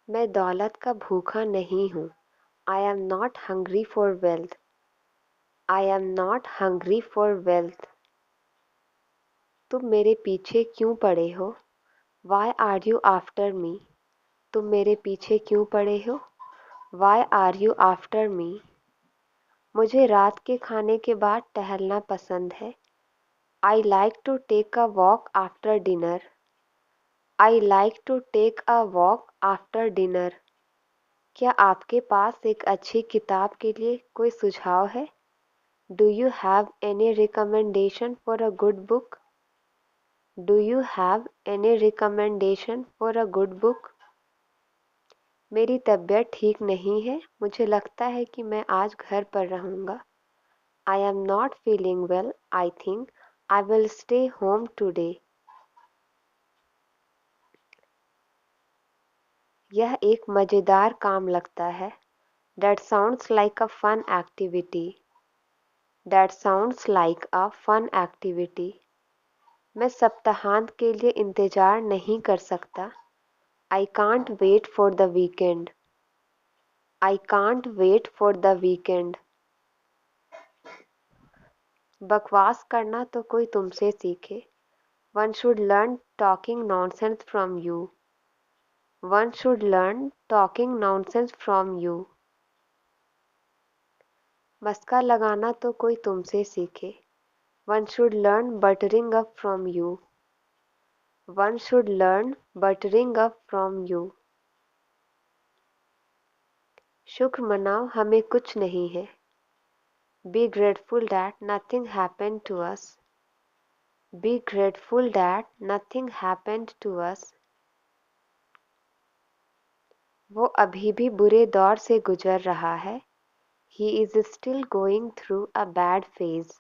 मैं दौलत का भूखा नहीं हूँ। I am not hungry for wealth. I am not hungry for wealth. तुम मेरे पीछे क्यों पड़े हो? Why are you after me? तुम मेरे पीछे क्यों पड़े हो? Why are you after me? मुझे रात के खाने के बाद टहलना पसंद है। I like to take a walk after dinner. I like to take a walk after dinner. क्या आपके पास एक अच्छी किताब के लिए कोई सुझाव है? Do you have any recommendation for a good book? Do you have any recommendation for a good book? मेरी तबीयत ठीक नहीं है। मुझे लगता है कि मैं आज घर पर रहूँगा। आई am not feeling well. I think I will stay home today. यह एक मज़ेदार काम लगता है। That sounds like a fun activity. That sounds like a fun activity. मैं सप्ताहांत के लिए इंतज़ार नहीं कर सकता। I can't wait for the weekend. I can't wait for the weekend. बकवास करना तो कोई तुमसे सीखे। One should learn talking nonsense from you. One should learn talking nonsense from you. मस्का लगाना तो कोई तुमसे सीखे। One should learn buttering up from you. One should learn buttering up from you. शुक्र मनाओ हमें कुछ नहीं है। Be grateful that nothing happened to us. Be grateful that nothing happened to us. वो अभी भी बुरे दौर से गुजर रहा है। He is still going through a bad phase.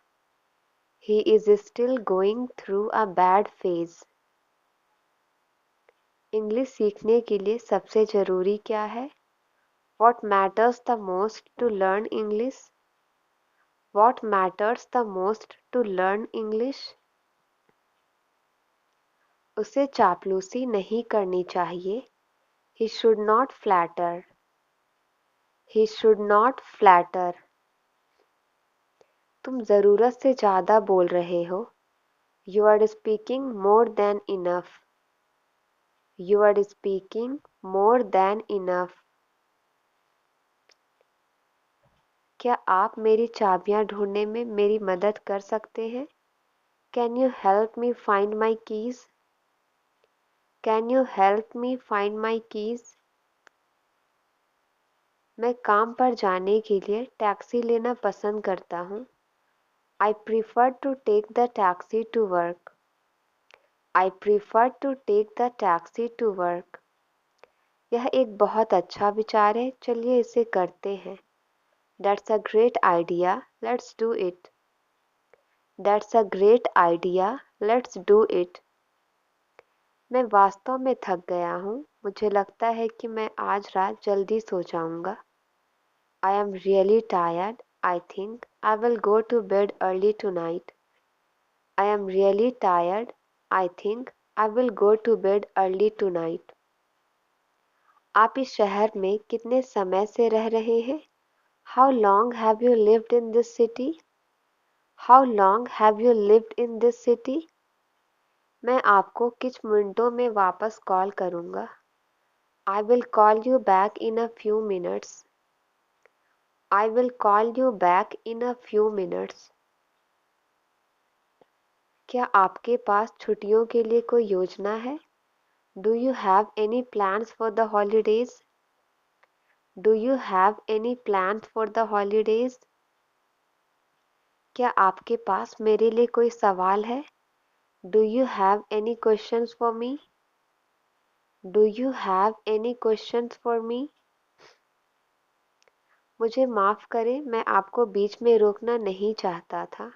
He is still going through a bad phase. English सीखने के लिए सबसे ज़रूरी क्या है? What matters the most to learn English? What matters the most to learn English? उसे चापलूसी नहीं करनी चाहिए। He should not flatter. He should not flatter. तुम ज़रूरत से ज़्यादा बोल रहे हो। You are speaking more than enough. You are speaking more than enough. क्या आप मेरी चाबियां ढूंढने में मेरी मदद कर सकते हैं? Can you help me find my keys? Can you help me find my keys? मैं काम पर जाने के लिए टैक्सी लेना पसंद करता हूँ। I prefer to take the taxi to work. I prefer to take the taxi to work. यह एक बहुत अच्छा विचार है। चलिए इसे करते हैं। That's a great idea. Let's do it. That's a great idea. Let's do it. मैं वास्तव में थक गया हूँ। मुझे लगता है कि मैं आज रात जल्दी सो जाऊँगा। I am really tired. I think I will go to bed early tonight. I am really tired. I think I will go to bed early tonight. आप इस शहर में कितने समय से रह रहे हैं? How long have you lived in this city? How long have you lived in this city? मैं आपको कुछ मिनटों में वापस कॉल करूँगा। I will call you back in a few minutes. I will call you back in a few minutes. क्या आपके पास छुट्टियों के लिए कोई योजना है? Do you have any plans for the holidays? Do you have any plans for the holidays? क्या आपके पास मेरे लिए कोई सवाल है? Do you have any questions for me? Do you have any questions for me? मुझे माफ़ करें, मैं आपको बीच में रोकना नहीं चाहता था।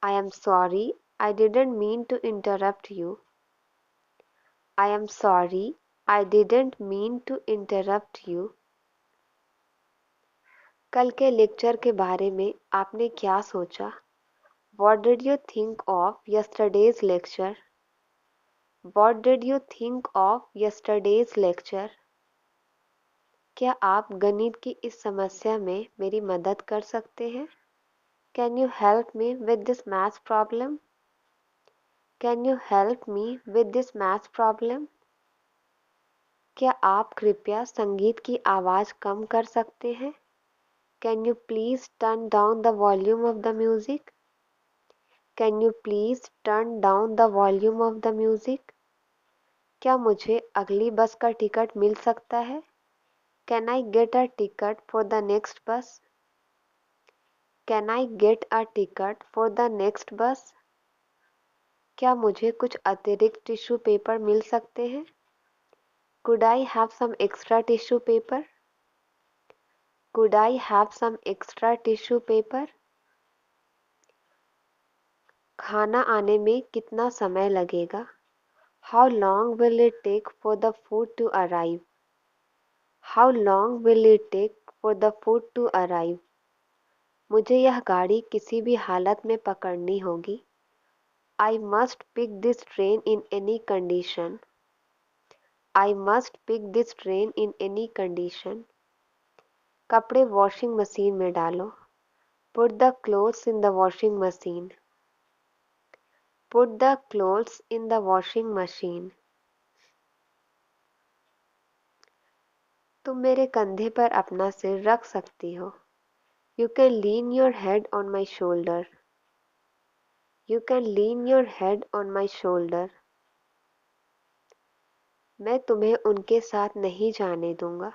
I am sorry, I didn't mean to interrupt you. I am sorry, I didn't mean to interrupt you. कल के लेक्चर के बारे में आपने क्या सोचा? What did you think of yesterday's lecture? What did you think of yesterday's lecture? क्या आप गणित की इस समस्या में मेरी मदद कर सकते हैं? Can you help me with this maths problem? Can you help me with this maths problem? क्या आप कृपया संगीत की आवाज़ कम कर सकते हैं? Can you please turn down the volume of the music? Can you please turn down the volume of the music? क्या मुझे अगली बस का टिकट मिल सकता है? Can I get a ticket for the next bus? Can I get a ticket for the next bus? क्या मुझे कुछ अतिरिक्त टिश्यू पेपर मिल सकते हैं? Could I have some extra tissue paper? Could I have some extra tissue paper? खाना आने में कितना समय लगेगा? How long will it take for the food to arrive? How long will it take for the food to arrive? मुझे यह गाड़ी किसी भी हालत में पकड़नी होगी। I must pick this train in any condition. I must pick this train in any condition. कपड़े वॉशिंग मशीन में डालो. Put the clothes in the washing machine. Put the clothes in the washing machine. तुम मेरे कंधे पर अपना सिर रख सकती हो. You can lean your head on my shoulder. You can lean your head on my shoulder. मैं तुम्हें उनके साथ नहीं जाने दूंगा.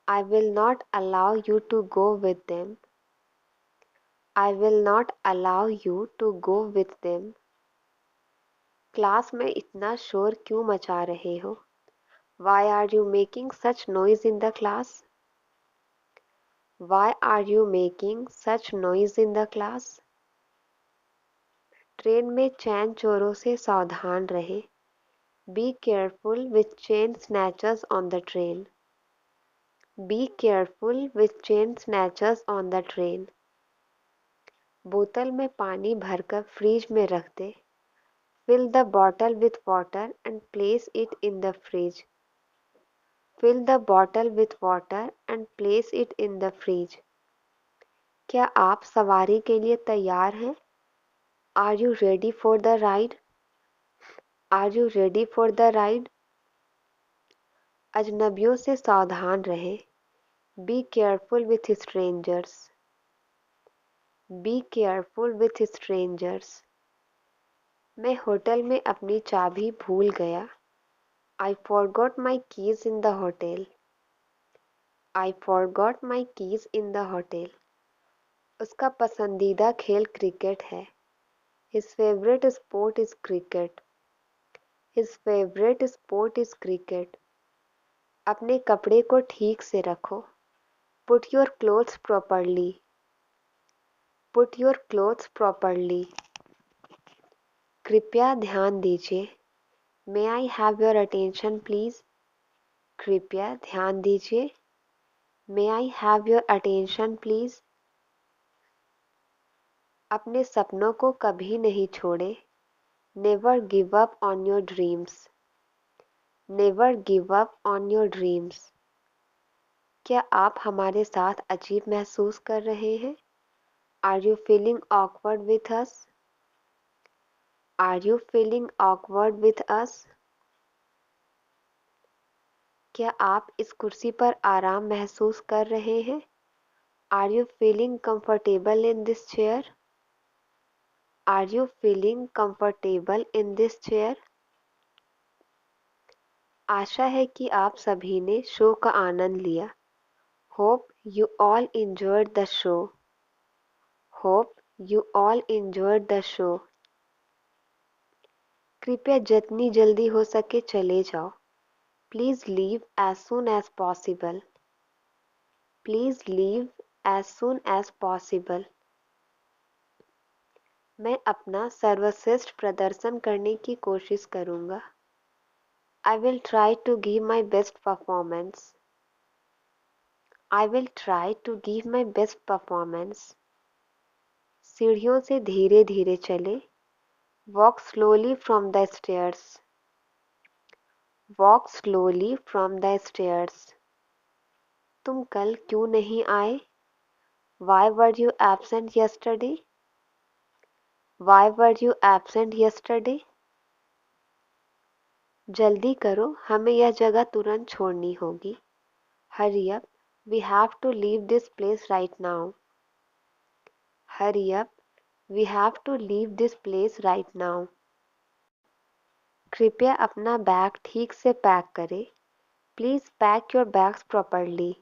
I will not allow you to go with them. I will not allow you to go with them. Class में इतना शोर क्यों मचा रहे हो? Why are you making such noise in the class? Why are you making such noise in the class? Train में चैन चोरों से सावधान रहे. Be careful with chain snatchers on the train. Be careful with chain snatchers on the train. बोतल में पानी भरकर fridge में रख दे. Fill the bottle with water and place it in the fridge. Fill the bottle with water and place it in the fridge. क्या आप सवारी के लिए तैयार हैं? Are you ready for the ride? Are you ready for the ride? अजनबियों से सावधान रहें. Be careful with strangers. Be careful with strangers. मैं होटल में अपनी चाबी भूल गया. I forgot my keys in the hotel. I forgot my keys in the hotel. उसका पसंदीदा खेल क्रिकेट है. His favorite sport is cricket. His favorite sport is cricket. अपने कपड़े को ठीक से रखो. Put your clothes properly. Put your clothes properly. कृपया ध्यान दीजिए. May I have your attention please? कृपया ध्यान दीजिए. May I have your attention please? अपने सपनों को कभी नहीं छोड़े. Never give up on your dreams. Never give up on your dreams. क्या आप हमारे साथ अजीब महसूस कर रहे हैं? Are you feeling awkward with us? Are you feeling awkward with us? क्या आप इस कुर्सी पर आराम महसूस कर रहे हैं? Are you feeling comfortable in this chair? Are you feeling comfortable in this chair? आशा है कि आप सभी ने शो का आनंद लिया. Hope you all enjoyed the show. Hope you all enjoyed the show. कृपया जितनी जल्दी हो सके चले जाओ. Please leave as soon as possible. Please leave as soon as possible. मैं अपना सर्वश्रेष्ठ प्रदर्शन करने की कोशिश करूँगा. I will try to give my best performance. I will try to give my best performance. सीढ़ियों से धीरे धीरे चले. Walk slowly from the stairs. Walk slowly from the stairs. तुम कल क्यों नहीं आए? Why were you absent yesterday? Why were you absent yesterday? जल्दी करो, हमें यह जगह तुरंत छोड़नी होगी. Hurry up, we have to leave this place right now. Hurry up, we have to leave this place right now. कृपया अपना बैग ठीक से पैक करें. Please pack your bags properly.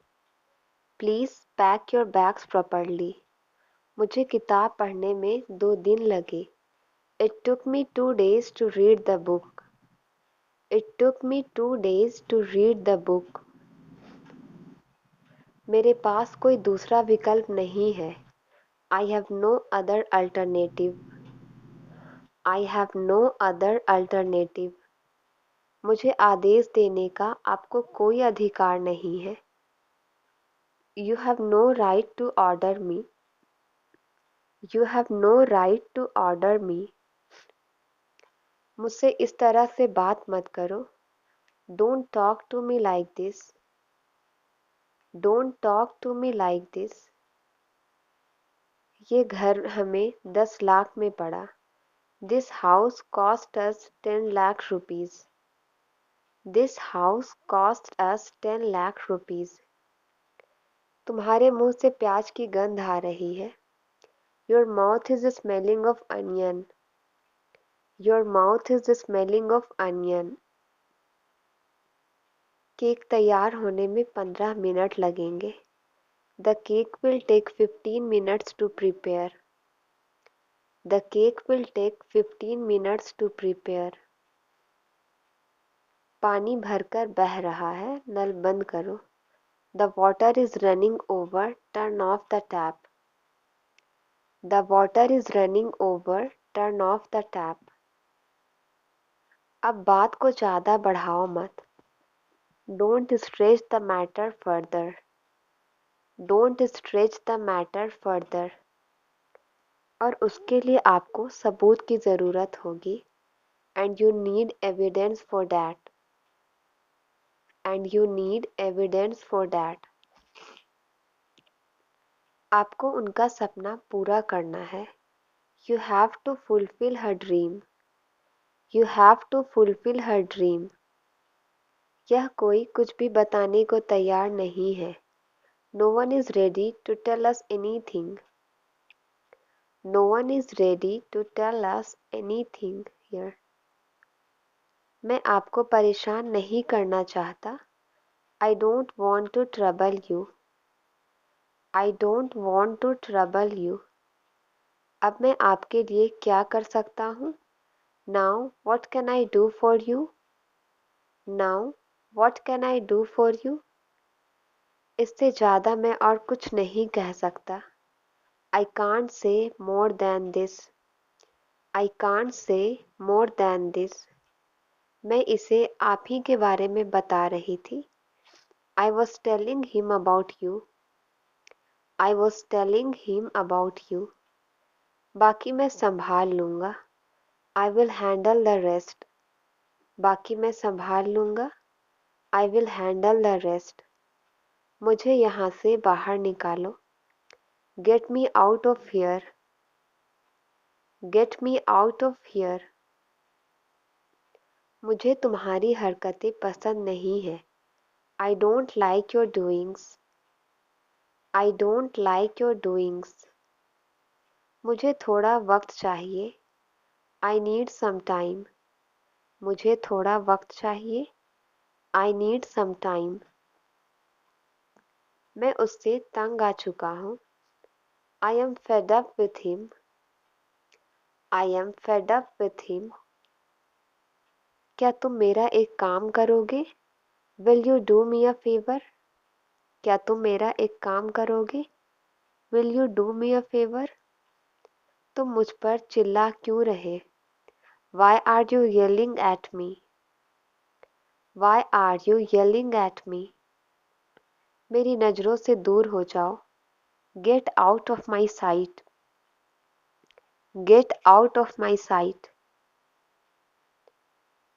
Please pack your bags properly. मुझे किताब पढ़ने में 2 दिन लगे. It took me 2 days to read the book. It took me 2 days to read the book. मेरे पास कोई दूसरा विकल्प नहीं है. I have no other alternative. I have no other alternative. मुझे आदेश देने का आपको कोई अधिकार नहीं है. You have no right to order me. You have no right to order me. मुझसे इस तरह से बात मत करो. Don't talk to me like this. Don't talk to me like this. ये घर हमें 10 लाख में पड़ा. This house cost us 10 lakh rupees. This house cost us 10 lakh rupees. तुम्हारे मुंह से प्याज की गंध आ रही है. Your mouth is smelling of onion. Your mouth is smelling of onion. Cake तैयार होने में 15 मिनट लगेंगे. The cake will take 15 minutes to prepare. The cake will take 15 minutes to prepare. पानी भरकर बह रहा है, नल बंद करो. The water is running over, turn off the tap. The water is running over, turn off the tap. अब बात को ज़्यादा बढ़ाओ मत. Don't stretch the matter further. Don't stretch the matter further. और उसके लिए आपको सबूत की ज़रूरत होगी. And you need evidence for that. And you need evidence for that. आपको उनका सपना पूरा करना है. You have to fulfill her dream. You have to fulfill her dream. यह कोई कुछ भी बताने को तैयार नहीं है. No one is ready to tell us anything. No one is ready to tell us anything here. मैं आपको परेशान नहीं करना चाहता. I don't want to trouble you. I don't want to trouble you. अब मैं आपके लिए क्या कर सकता हूँ? Now what can I do for you? Now what can I do for you? इससे ज़्यादा मैं और कुछ नहीं कह सकता. I can't say more than this. I can't say more than this. मैं इसे आप ही के बारे में बता रही थी. I was telling him about you. I was telling him about you. बाकी मैं संभाल लूँगा. I will handle the rest. बाकी मैं संभाल लूँगा. I will handle the rest. मुझे यहाँ से बाहर निकालो. Get me out of here. Get me out of here. मुझे तुम्हारी हरकतें पसंद नहीं है. I don't like your doings. I don't like your doings. मुझे थोड़ा वक्त चाहिए. I need some time. मुझे थोड़ा वक्त चाहिए. I need some time. मैं उससे तंग आ चुका हूँ. I am fed up with him. I am fed up with him. क्या तुम मेरा एक काम करोगे? Will you do me a favor? क्या तुम मेरा एक काम करोगे? Will you do me a favor? तुम मुझ पर चिल्ला क्यों रहे? Why are you yelling at me? Why are you yelling at me? मेरी नज़रों से दूर हो जाओ. Get out of my sight. Get out of my sight.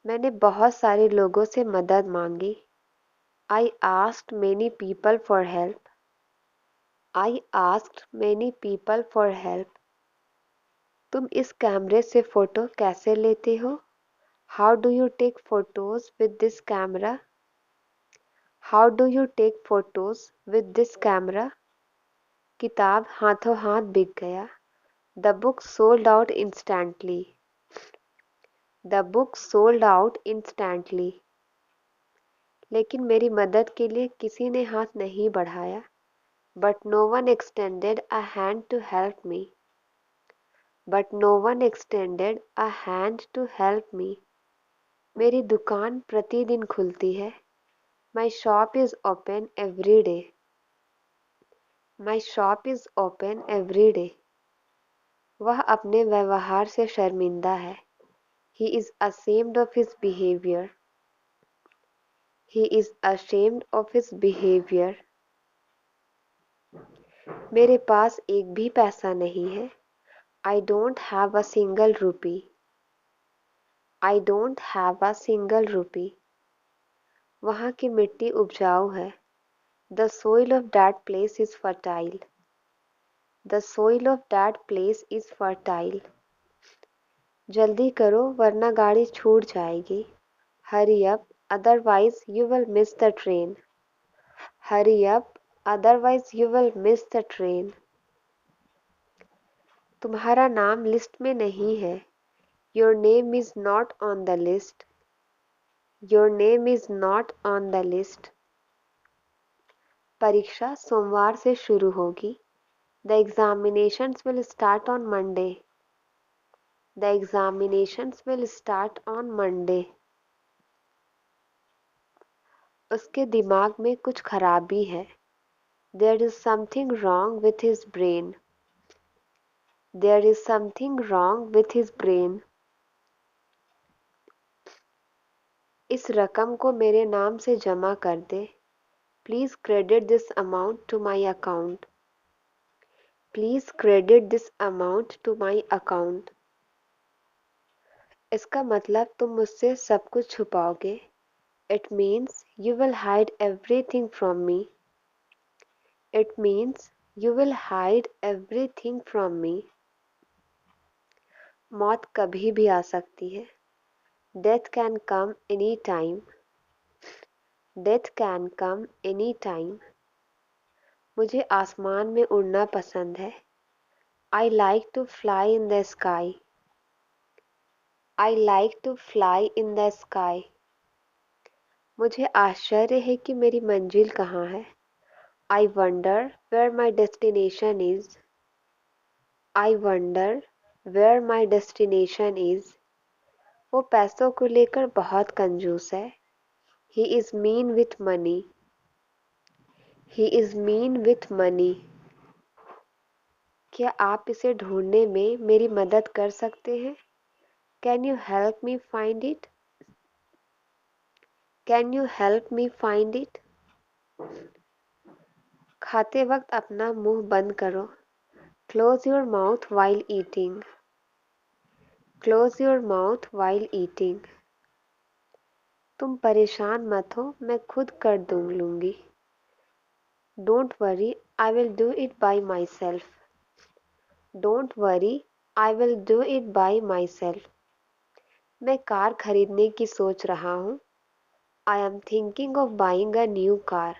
मैंने बहुत सारे लोगों से मदद मांगी. I asked many people for help. I asked many people for help. तुम इस कैमरे से फोटो कैसे लेते हो? How do you take photos with this camera? How do you take photos with this camera? किताब हाथों हाथ बिक गया. The book sold out instantly. The book sold out instantly. लेकिन मेरी मदद के लिए किसी ने हाथ नहीं बढ़ाया. But no one extended a hand to help me. But no one extended a hand to help me. मेरी दुकान प्रतिदिन खुलती है. My shop is open every day. My shop is open every day. वह अपने व्यवहार से शर्मिंदा है. He is ashamed of his behavior. He is ashamed of his behavior. मेरे पास एक भी पैसा नहीं है. I don't have a single rupee. I don't have a single rupee. वहाँ की मिट्टी उपजाऊ है. The soil of that place is fertile. The soil of that place is fertile. जल्दी करो वरना गाड़ी छूट जाएगी. Hurry up, otherwise you will miss the train. Hurry up, otherwise you will miss the train. तुम्हारा नाम लिस्ट में नहीं है. Your name is not on the list. Your name is not on the list. परीक्षा सोमवार से शुरू होगी. The examinations will start on Monday. The examinations will start on Monday. उसके दिमाग में कुछ खराबी है. There is something wrong with his brain. There is something wrong with his brain. इस रकम को मेरे नाम से जमा कर दे. Please credit this amount to my account. Please credit this amount to my account. इसका मतलब तुम मुझसे सब कुछ छुपाओगे. It means you will hide everything from me. It means you will hide everything from me. मौत कभी भी आ सकती है. Death can come any time. Death can come any time. मुझे आसमान में उड़ना पसंद है. I like to fly in the sky. I like to fly in the sky. मुझे आश्चर्य है कि मेरी मंजिल कहाँ है. I wonder where my destination is. I wonder where my destination is. वो पैसों को लेकर बहुत कंजूस है. He is mean with money. He is mean with money. क्या आप इसे ढूंढने में मेरी मदद कर सकते हैं? Can you help me find it? Can you help me find it? खाते वक्त अपना मुंह बंद करो. Close your mouth while eating. Close your mouth while eating. तुम परेशान मत हो, मैं खुद कर लूँगी. Don't worry, I will do it by myself. Don't worry, I will do it by myself. मैं कार खरीदने की सोच रहा हूँ. I am thinking of buying a new car.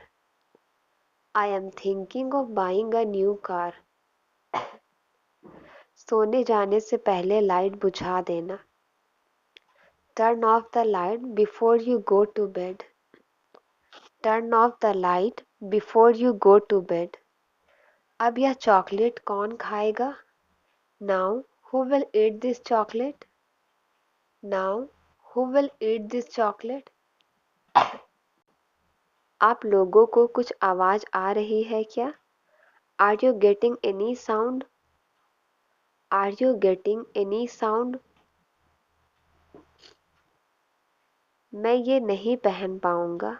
I am thinking of buying a new car. सोने जाने से पहले लाइट बुझा देना. Turn off the light before you go to bed. Turn off the light before you go to bed. अब यह chocolate कौन खाएगा? Now who will eat this chocolate? Now who will eat this chocolate? आप लोगों को कुछ आवाज आ रही है क्या? Are you getting any sound? Are you getting any sound? मैं ये नहीं पहन पाऊंगा.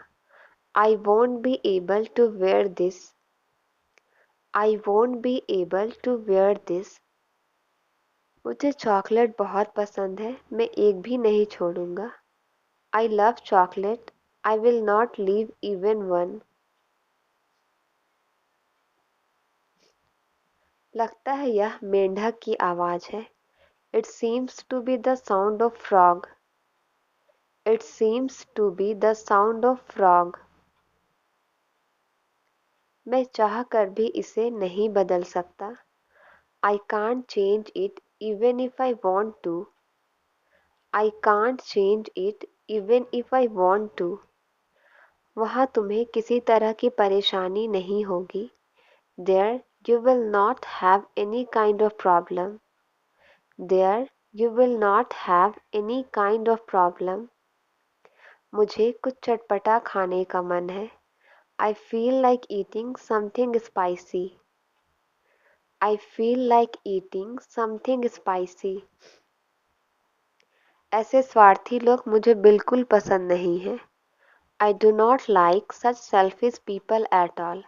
I won't be able to wear this. I won't be able to wear this. मुझे चॉकलेट बहुत पसंद है. मैं एक भी नहीं छोड़ूंगा. I love chocolate. I will not leave even one. लगता है यह मेंढक की आवाज है. It seems to be the sound of frog. It seems to be the sound of frog. मैं चाह कर भी इसे नहीं बदल सकता. I can't change it even if I want to. I can't change it even if I want to. वहाँ तुम्हें किसी तरह की परेशानी नहीं होगी. There you will not have any kind of problem. There you will not have any kind of problem. मुझे कुछ चटपटा खाने का मन है. I feel like eating something spicy. I feel like eating something spicy. ऐसे स्वार्थी लोग मुझे बिल्कुल पसंद नहीं हैं. I do not like such selfish people at all.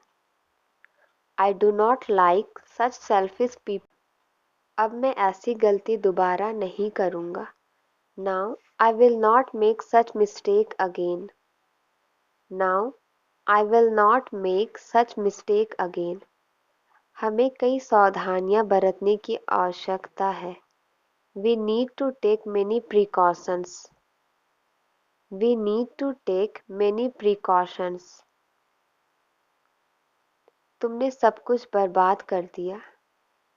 I do not like such selfish people. अब मैं ऐसी गलती दोबारा नहीं करूँगा. Now I will not make such mistake again. Now I will not make such mistake again. हमें कई सावधानियां बरतने की आवश्यकता है. We need to take many precautions. We need to take many precautions. तुमने सब कुछ बर्बाद कर दिया.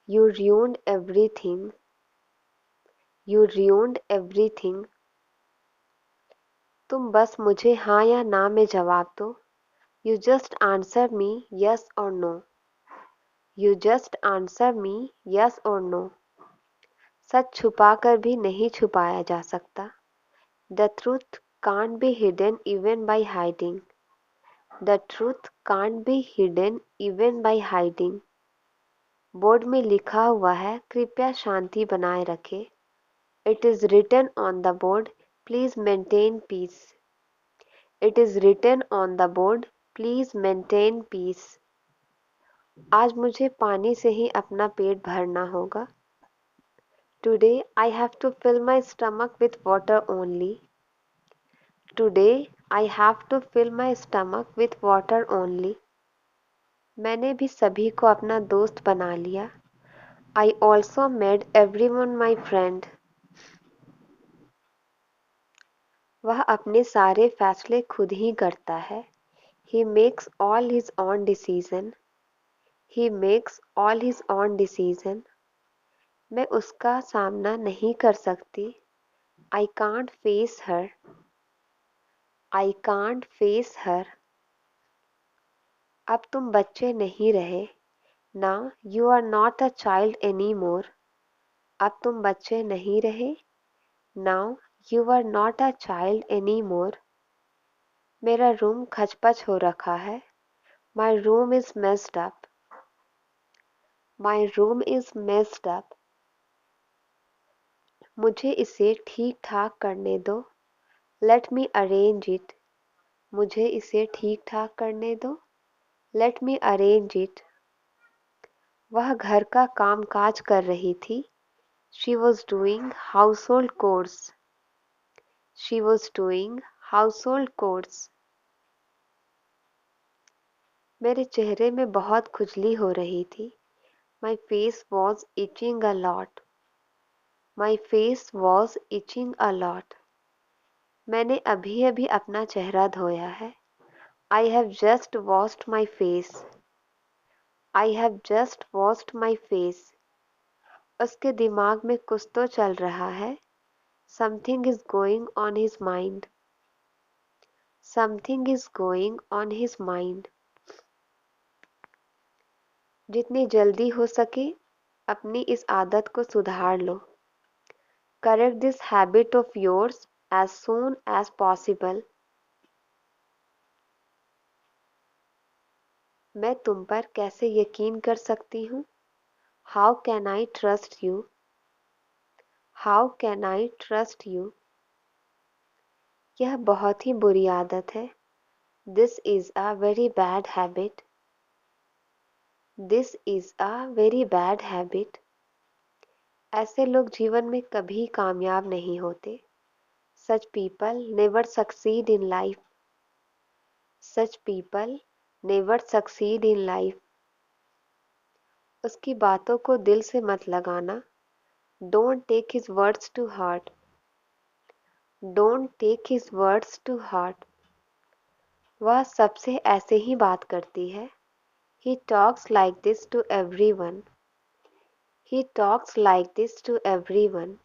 You ruined everything. You ruined everything. तुम बस मुझे हाँ या ना में जवाब दो. You just answer me yes or no. You just answer me yes or no. सच छुपा कर भी नहीं छुपाया जा सकता. The truth can't be hidden even by hiding. The truth can't be hidden even by hiding. Board में लिखा हुआ है कृपया शांति बनाए रखें. It is written on the board, please maintain peace. It is written on the board, please maintain peace. आज मुझे पानी से ही अपना पेट भरना होगा. Today I have to fill my stomach with water only. Today I have to fill my stomach with water only. मैंने भी सभी को अपना दोस्त बना लिया. I also made everyone my friend. वह अपने सारे फैसले खुद ही करता है. He makes all his own decision. He makes all his own decision. मैं उसका सामना नहीं कर सकती. I can't face her. I can't face her. अब तुम बच्चे नहीं रहे. Now you are not a child anymore. अब तुम बच्चे नहीं रहे. Now you are not a child anymore. मेरा रूम खचपच हो रखा है. My room is messed up. My room is messed up. मुझे इसे ठीक ठाक करने दो. Let me arrange it. मुझे इसे ठीक ठाक करने दो. Let me arrange it. वह घर का काम काज कर रही थी. She was doing household chores. She was doing household chores. मेरे चेहरे में बहुत खुजली हो रही थी. My face was itching a lot. My face was itching a lot. मैंने अभी अभी अपना चेहरा धोया है. I have just washed my face. I have just washed my face. उसके दिमाग में कुछ तो चल रहा है. Something is going on his mind. Something is going on his mind. जितनी जल्दी हो सके अपनी इस आदत को सुधार लो. Correct this habit of yours as soon as possible. मैं तुम पर कैसे यकीन कर सकती हूँ? How can I trust you? How can I trust you? यह बहुत ही बुरी आदत है. This is a very bad habit. This is a very bad habit. ऐसे लोग जीवन में कभी कामयाब नहीं होते. Such people never succeed in life. Such people never succeed in life. उसकी बातों को दिल से मत लगाना. Don't take his words to heart. Don't take his words to heart. वह सबसे ऐसे ही बात करती है. He talks like this to everyone. He talks like this to everyone.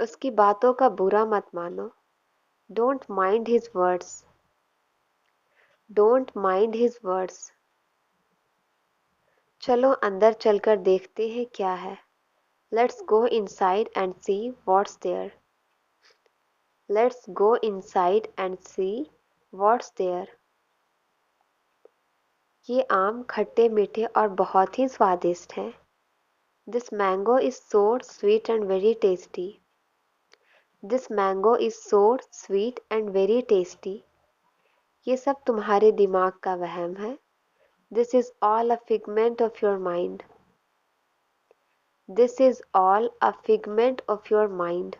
उसकी बातों का बुरा मत मानो. Don't mind his words. Don't mind his words. चलो अंदर चलकर देखते हैं क्या है. Let's go inside and see what's there. Let's go inside and see what's there. ये आम खट्टे मीठे और बहुत ही स्वादिष्ट हैं. This mango is sour, sweet and very tasty. This mango is sour, sweet and very tasty. ये सब तुम्हारे दिमाग का वहम है. This is all a figment of your mind. This is all a figment of your mind.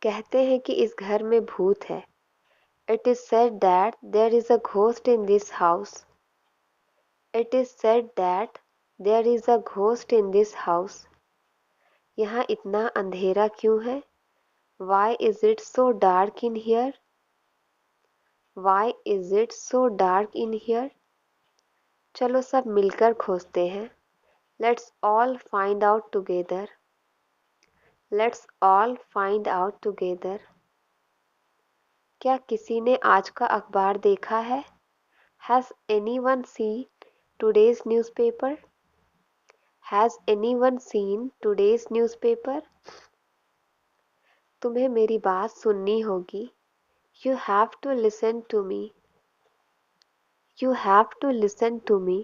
कहते हैं कि इस घर में भूत है. It is said that there is a ghost in this house. It is said that there is a ghost in this house. यहाँ इतना अंधेरा क्यों है? Why is it so dark in here? Why is it so dark in here? चलो सब मिलकर खोजते हैं. Let's all find out together. Let's all find out together. क्या किसी ने आज का अखबार देखा है? Has anyone seen today's newspaper? Has anyone seen today's newspaper? तुम्हें मेरी बात सुननी होगी. You have to listen to me. You have to listen to me.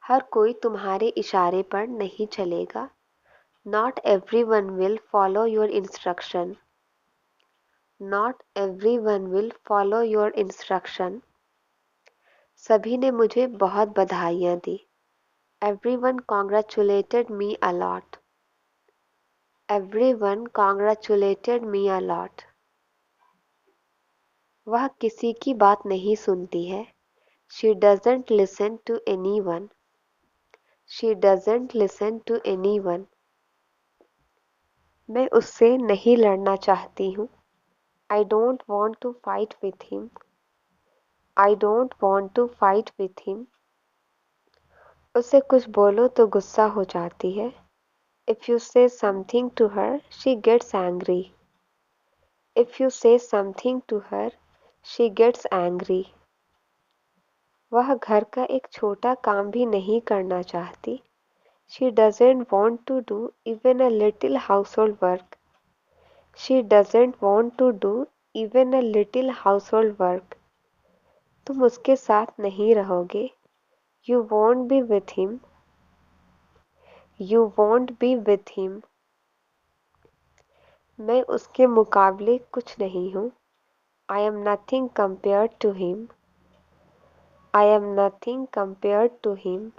हर कोई तुम्हारे इशारे पर नहीं चलेगा. Not everyone will follow your instruction. Not everyone will follow your instruction. सभी ने मुझे बहुत बधाइयाँ दी. Everyone congratulated me a lot. Everyone congratulated me a lot. वह किसी की बात नहीं सुनती है. She doesn't listen to anyone. She doesn't listen to anyone. मैं उससे नहीं लड़ना चाहती हूँ. I don't want to fight with him. I don't want to fight with him. उससे कुछ बोलो तो गुस्सा हो जाती है. If you say something to her, she gets angry. If you say something to her, she gets angry. वह घर का एक छोटा काम भी नहीं करना चाहती. She doesn't want to do even a little household work. She doesn't want to do even a little household work. तुम उसके साथ नहीं रहोगे. You won't be with him. You won't be with him. मैं उसके मुकाबले कुछ नहीं हूँ. I am nothing compared to him. I am nothing compared to him.